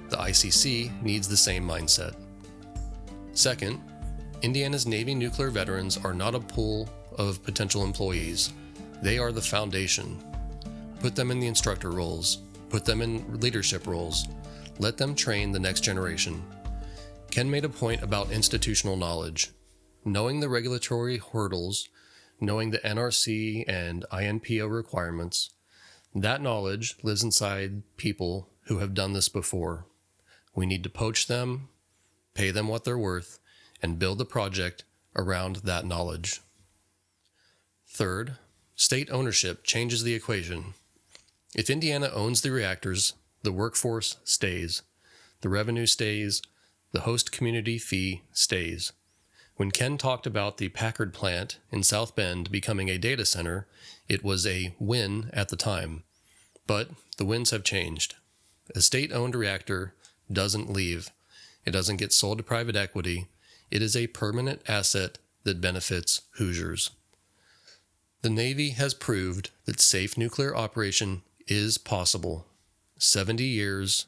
The ICC needs the same mindset. Second, Indiana's Navy nuclear veterans are not a pool of potential employees. They are the foundation. Put them in the instructor roles. Put them in leadership roles. Let them train the next generation. Ken made a point about institutional knowledge. Knowing the regulatory hurdles, knowing the NRC and INPO requirements, that knowledge lives inside people who have done this before. We need to poach them, pay them what they're worth, and build the project around that knowledge. Third, state ownership changes the equation. If Indiana owns the reactors, the workforce stays, the revenue stays, the host community fee stays. When Ken talked about the Packard plant in South Bend becoming a data center, it was a win at the time. But the winds have changed. A state-owned reactor doesn't leave. It doesn't get sold to private equity. It is a permanent asset that benefits Hoosiers. The Navy has proved that safe nuclear operation is possible. 70 years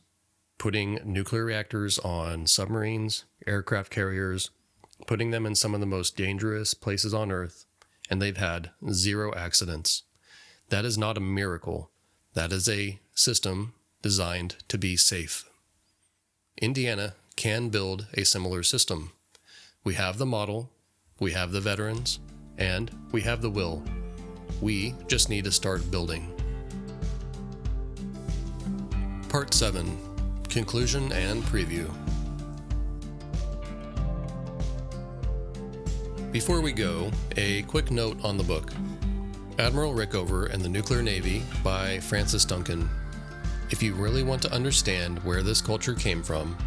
putting nuclear reactors on submarines, aircraft carriers, putting them in some of the most dangerous places on Earth, and they've had 0 accidents. That is not a miracle. That is a system designed to be safe. Indiana can build a similar system. We have the model, we have the veterans, and we have the will. We just need to start building. Part 7. Conclusion and Preview. Before we go, a quick note on the book. Admiral Rickover and the Nuclear Navy by Francis Duncan. If you really want to understand where this culture came from,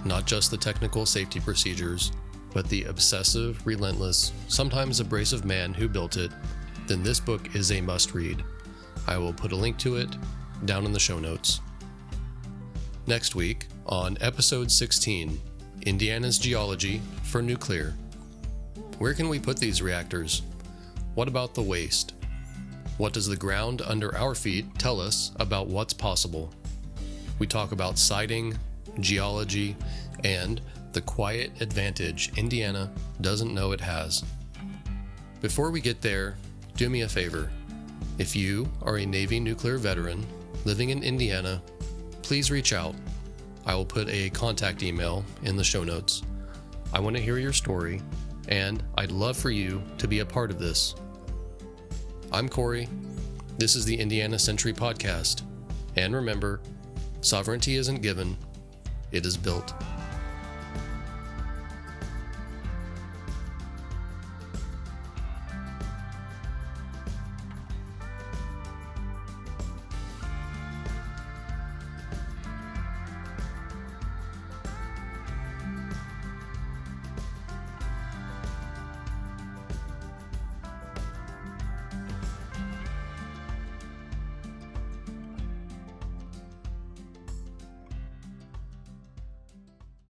not just the technical safety procedures, but the obsessive, relentless, sometimes abrasive man who built it, then this book is a must-read. I will put a link to it down in the show notes. Next week, on episode 16, Indiana's Geology for Nuclear. Where can we put these reactors? What about the waste? What does the ground under our feet tell us about what's possible? We talk about siting, geology, and the quiet advantage Indiana doesn't know it has. Before we get there, do me a favor. If you are a Navy nuclear veteran living in Indiana, please reach out. I will put a contact email in the show notes. I want to hear your story, and I'd love for you to be a part of this. I'm Kory. This is the Indiana Century Podcast. And remember, sovereignty isn't given, it is built.